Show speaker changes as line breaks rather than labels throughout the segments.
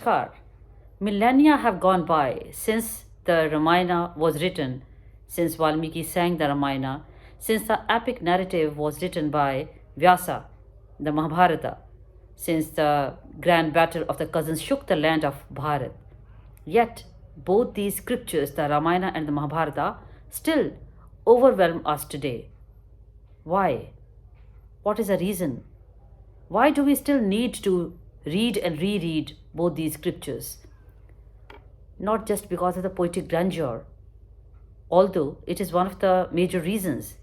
Namaskar. Millennia have gone by since the Ramayana was written, since Valmiki sang the Ramayana, since the epic narrative was written by Vyasa, the Mahabharata, since the grand battle of the cousins shook the land of Bharat. Yet, both these scriptures, the Ramayana and the Mahabharata, still overwhelm us today. Why? What is the reason? Why do we still need to read and reread both these scriptures? Not just because of the poetic grandeur, although it is one of the major reasons,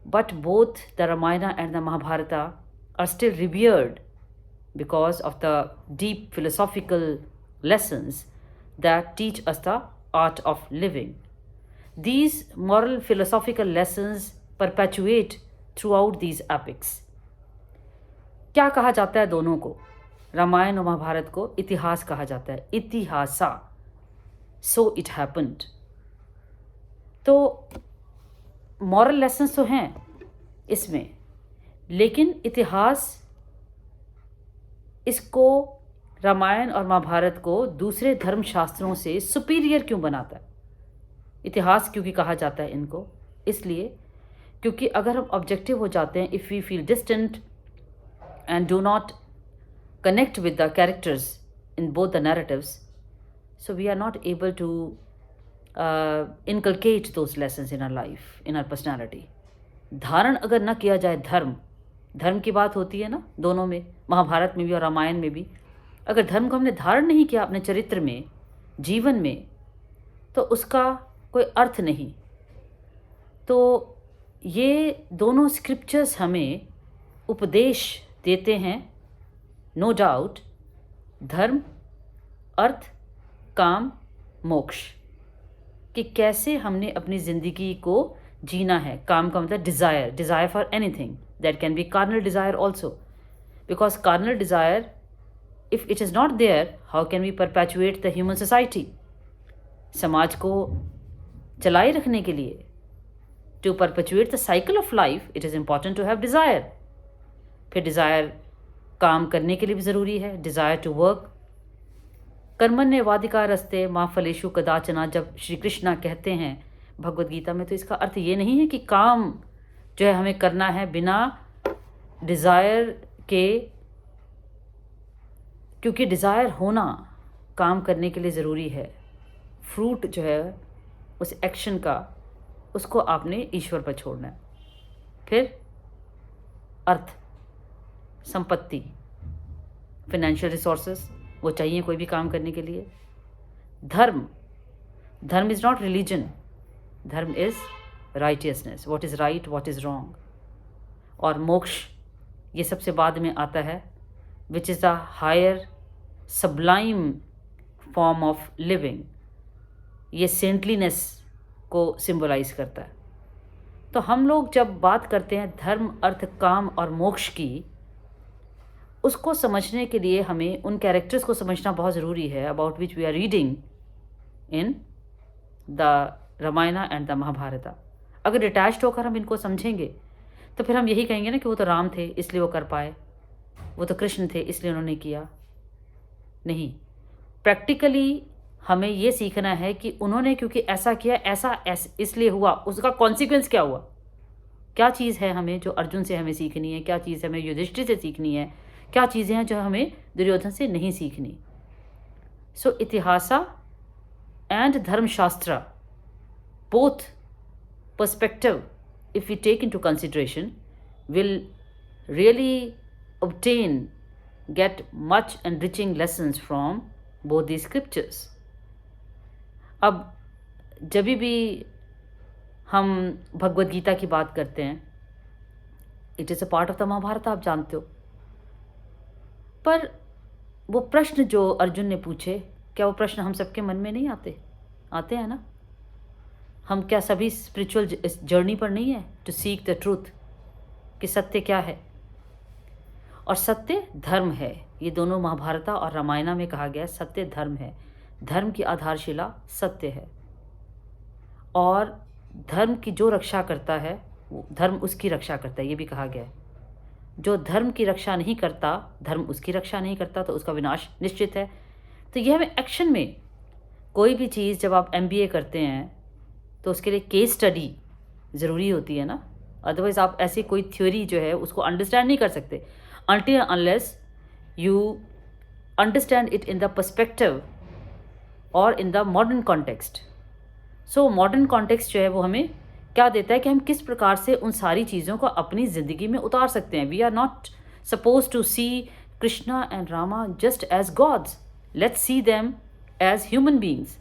but both the Ramayana and the Mahabharata are still revered because of the deep philosophical lessons that teach us the art of living. These moral philosophical lessons perpetuate throughout these epics. क्या कहा जाता है दोनों को? रामायण और महाभारत को इतिहास कहा जाता है, इतिहासा, सो इट हैपेंड. तो मॉरल लेसन्स तो हैं इसमें, लेकिन इतिहास इसको, रामायण और महाभारत को दूसरे धर्मशास्त्रों से सुपीरियर क्यों बनाता है? इतिहास क्योंकि कहा जाता है इनको, इसलिए क्योंकि अगर हम ऑब्जेक्टिव हो जाते हैं, if we feel distant and do not connect with the characters in both the narratives, so we are not able to inculcate those lessons in our life, in our personality. धारण अगर न किया जाए धर्म की बात होती है ना दोनों में, महाभारत में भी और रामायण में भी. अगर धर्म को हमने धारण नहीं किया अपने चरित्र में, जीवन में, तो उसका कोई अर्थ नहीं. तो ये दोनों स्क्रिप्चर्स हमें उपदेश देते हैं, नो डाउट, धर्म, अर्थ, काम, मोक्ष, कि कैसे हमने अपनी ज़िंदगी को जीना है. काम का मतलब desire for anything, that can be carnal desire also, because carnal desire, if it is not there, how can we perpetuate the human society? समाज को चलाए रखने के लिए, to perpetuate the cycle of life, it is important to have desire. फिर desire काम करने के लिए भी ज़रूरी है, डिज़ायर टू वर्क. कर्मण्येवाधिकार रस्ते माँ फलेषु कदाचना, जब श्री कृष्णा कहते हैं भगवद गीता में, तो इसका अर्थ ये नहीं है कि काम जो है हमें करना है बिना डिज़ायर के, क्योंकि डिज़ायर होना काम करने के लिए ज़रूरी है. फ्रूट जो है उस एक्शन का, उसको आपने ईश्वर पर छोड़ना है. फिर अर्थ, संपत्ति, फाइनेंशियल रिसोर्सेस, वो चाहिए कोई भी काम करने के लिए. Dharma is not religion, dharma is righteousness, what is right, what is wrong. और मोक्ष ये सबसे बाद में आता है, which is the higher sublime form of living. ये सेंटलीनेस को सिंबलाइज करता है. तो हम लोग जब बात करते हैं धर्म, अर्थ, काम और मोक्ष की, उसको समझने के लिए हमें उन कैरेक्टर्स को समझना बहुत ज़रूरी है, about which we are reading in the Ramayana and the Mahabharata. अगर डिटैच्ड होकर हम इनको समझेंगे तो फिर हम यही कहेंगे ना कि वो तो राम थे इसलिए वो कर पाए, वो तो कृष्ण थे इसलिए उन्होंने किया. नहीं, प्रैक्टिकली हमें ये सीखना है कि उन्होंने क्योंकि ऐसा किया, ऐसा इसलिए हुआ, उसका कॉन्सिक्वेंस क्या हुआ. क्या चीज़ है हमें जो अर्जुन से हमें सीखनी है, क्या चीज़ हमें युधिष्ठिर से सीखनी है, क्या चीज़ें हैं जो हमें दुर्योधन से नहीं सीखनी. सो इतिहासा एंड धर्मशास्त्र, both perspective, if we take into consideration, will really get much enriching lessons from both these scriptures. अब जब भी हम भगवद गीता की बात करते हैं, it is a part of the Mahabharata, आप जानते हो. पर वो प्रश्न जो अर्जुन ने पूछे, क्या वो प्रश्न हम सबके मन में नहीं आते हैं ना? हम क्या सभी स्पिरिचुअल जर्नी पर नहीं है टू सीक द ट्रूथ, कि सत्य क्या है? और सत्य धर्म है. ये दोनों महाभारत और रामायण में कहा गया सत्य धर्म है. धर्म की आधारशिला सत्य है, और धर्म की जो रक्षा करता है, धर्म उसकी रक्षा करता है, ये भी कहा गया है. जो धर्म की रक्षा नहीं करता, धर्म उसकी रक्षा नहीं करता, तो उसका विनाश निश्चित है। तो यह हमें एक्शन में, कोई भी चीज़ जब आप MBA करते हैं तो उसके लिए केस स्टडी ज़रूरी होती है ना, अदरवाइज़ आप ऐसी कोई थ्योरी जो है उसको अंडरस्टैंड नहीं कर सकते until unless you understand it in the perspective और in the modern context. So modern context जो है वो हमें क्या देता है कि हम किस प्रकार से उन सारी चीज़ों को अपनी ज़िंदगी में उतार सकते हैं। We are not suppose to see Krishna and Rama just as gods, let's see them as human beings,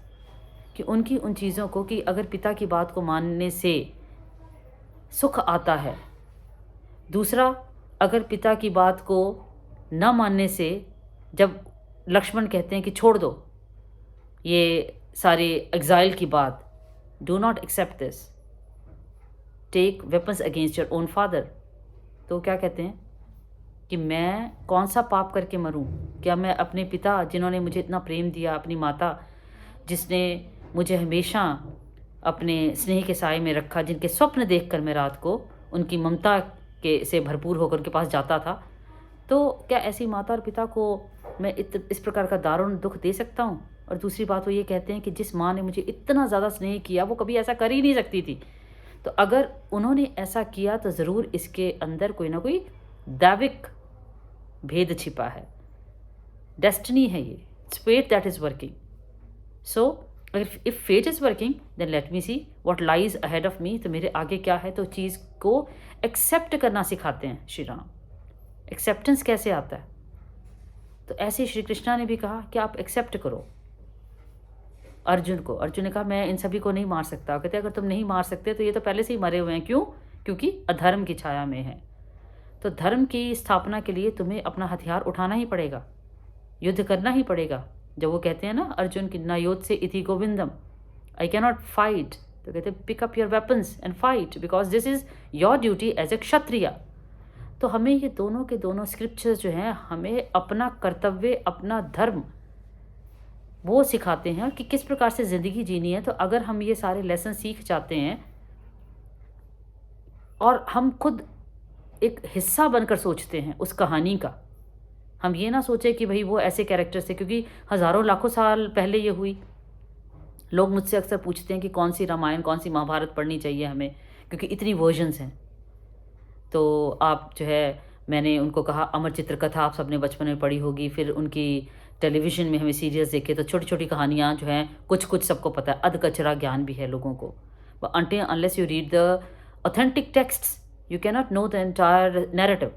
कि उनकी उन चीज़ों को, कि अगर पिता की बात को मानने से सुख आता है, दूसरा अगर पिता की बात को न मानने से, जब लक्ष्मण कहते हैं कि छोड़ दो ये सारे एग्जाइल की बात, do not accept this, take weapons against your own father, तो क्या कहते हैं कि मैं कौन सा पाप करके मरूं? क्या मैं अपने पिता जिन्होंने मुझे इतना प्रेम दिया, अपनी माता जिसने मुझे हमेशा अपने स्नेह के साए में रखा, जिनके स्वप्न देखकर मैं रात को उनकी ममता के से भरपूर होकर उनके पास जाता था, तो क्या ऐसी माता और पिता को मैं इस प्रकार का दारुण दुख दे सकता हूँ? और दूसरी बात वो ये कहते हैं कि जिस माँ ने मुझे इतना ज़्यादा स्नेह किया वो कभी ऐसा कर ही नहीं सकती थी, तो अगर उन्होंने ऐसा किया तो ज़रूर इसके अंदर कोई ना कोई दैविक भेद छिपा है, डेस्टिनी है ये, it's fate that is working. So if fate is working then let me see what lies ahead of me, तो मेरे आगे क्या है, तो चीज़ को एक्सेप्ट करना सिखाते हैं श्री राम। एक्सेप्टेंस कैसे आता है? तो ऐसे श्री कृष्णा ने भी कहा कि आप एक्सेप्ट करो अर्जुन को। अर्जुन ने कहा मैं इन सभी को नहीं मार सकता। कहते अगर तुम नहीं मार सकते तो ये तो पहले से ही मरे हुए हैं। क्यों? क्योंकि अधर्म की छाया में है। तो धर्म की स्थापना के लिए तुम्हें अपना हथियार उठाना ही पड़ेगा, युद्ध करना ही पड़ेगा। जब वो कहते हैं ना अर्जुन की न योद्ध से इति गोविंदम, आई कैन नॉट फाइट, तो कहते pick up your weapons and fight because this is your duty as a Kshatriya. तो हमें ये दोनों के दोनों स्क्रिप्चर्स जो हैं हमें अपना कर्तव्य, अपना धर्म वो सिखाते हैं कि किस प्रकार से ज़िंदगी जीनी है। तो अगर हम ये सारे लेसन सीख जाते हैं और हम खुद एक हिस्सा बनकर सोचते हैं उस कहानी का, हम ये ना सोचें कि भाई वो ऐसे कैरेक्टर्स थे, क्योंकि हज़ारों लाखों साल पहले ये हुई। लोग मुझसे अक्सर पूछते हैं कि कौन सी रामायण कौन सी महाभारत पढ़नी चाहिए हमें, क्योंकि इतनी वर्जन्स हैं। तो आप जो है, मैंने उनको कहा अमर चित्रकथा आप सबने बचपन में पढ़ी होगी, फिर उनकी टेलीविज़न में हमें सीरियल्स देखे तो छोटी छोटी कहानियाँ जो हैं कुछ कुछ सबको पता है, अधकचरा ज्ञान भी है लोगों को। But until unless you read the authentic texts you can not know the entire narrative.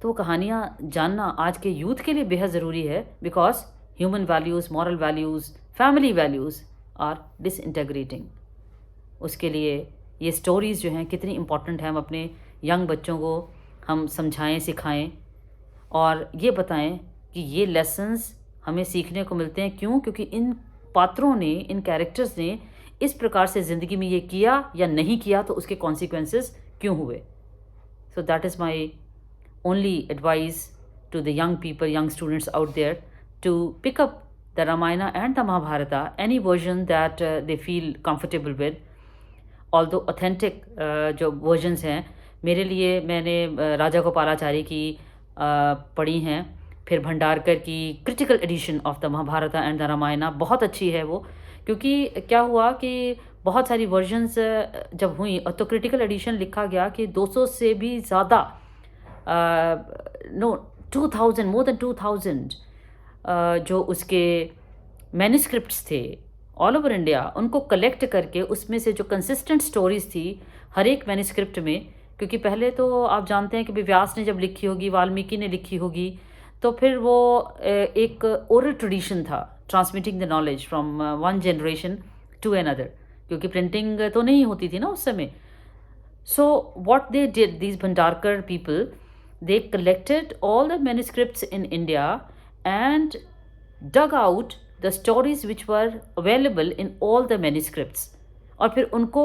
तो वो कहानियाँ जानना आज के यूथ के लिए बेहद ज़रूरी है, because human values, moral values, family values are disintegrating. उसके लिए ये स्टोरीज़ जो हैं कितनी इम्पॉर्टेंट हैं, हम अपने यंग बच्चों को हम समझाएं, सिखाएं और ये बताएं कि ये लेसन्स हमें सीखने को मिलते हैं। क्यों? क्योंकि इन पात्रों ने, इन कैरेक्टर्स ने इस प्रकार से ज़िंदगी में ये किया या नहीं किया, तो उसके कॉन्सिक्वेंसेस क्यों हुए। So that is my only advice to the young people, young students out there, to pick up the Ramayana and the Mahabharata, any version that they feel comfortable with, although authentic जो versions हैं मेरे लिए, मैंने राजा गोपालाचारी की पढ़ी हैं, फिर भंडारकर की critical edition of the Mahabharata and the Ramayana बहुत अच्छी है वो। क्योंकि क्या हुआ कि बहुत सारी वर्जन्स जब हुई तो क्रिटिकल एडिशन लिखा गया कि 200 से भी ज़्यादा नो 2000, मोर देन 2000 जो उसके मैन्युस्क्रिप्ट्स थे ऑल ओवर इंडिया, उनको कलेक्ट करके उसमें से जो कंसिस्टेंट स्टोरीज थी हर एक मैन्युस्क्रिप्ट में। क्योंकि पहले तो आप जानते हैं कि व्यास ने जब लिखी होगी, वाल्मीकि ने लिखी होगी, तो फिर वो एक ओरल ट्रेडिशन था, transmitting the knowledge from one generation to another, क्योंकि प्रिंटिंग तो नहीं होती थी ना उस समय। So what they did, these Bhandarkar people, they collected all the manuscripts in India and dug out the stories which were available in all the manuscripts। और फिर उनको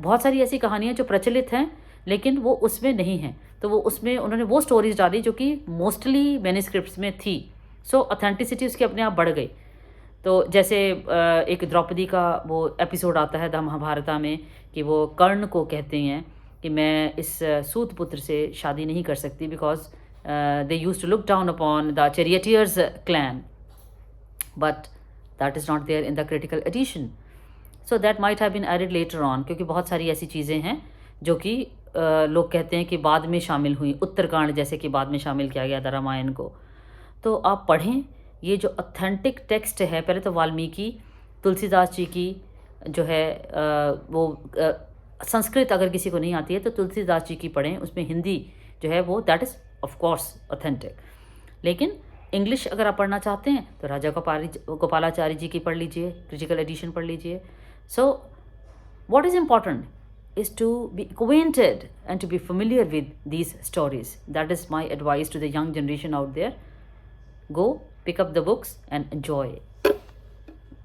बहुत सारी ऐसी कहानियाँ जो प्रचलित हैं लेकिन वो उसमें नहीं हैं, तो वो उसमें उन्होंने वो स्टोरीज डाली जो कि मोस्टली मैन्युस्क्रिप्ट्स में थी। सो ऑथेंटिसिटी उसकी अपने आप बढ़ गई। तो जैसे एक द्रौपदी का वो एपिसोड आता है द महाभारता में कि वो कर्ण को कहते हैं कि मैं इस सूत पुत्र से शादी नहीं कर सकती because they used to look down upon the charioteers clan, but that is not there in the critical edition. So that might have been added later on, क्योंकि बहुत सारी ऐसी चीज़ें हैं जो कि लोग कहते हैं कि बाद में शामिल हुई. उत्तरकांड जैसे कि बाद में शामिल किया गया था रामायण को. तो आप पढ़ें, ये जो ऑथेंटिक टेक्स्ट है, पहले तो वाल्मीकि तुलसीदास जी की जो है वो संस्कृत अगर किसी को नहीं आती है तो तुलसीदास जी की पढ़ें, उसमें हिंदी जो है वो that is of course authentic. लेकिन इंग्लिश अगर आप पढ़ना चाहते हैं तो राजा गोपालाचारी जी की पढ़ लीजिए, क्रिटिकल एडिशन पढ़ लीजिए. सो what is important is to be acquainted and to be familiar with these stories. That is my advice to the young generation out there. Go pick up the books and enjoy.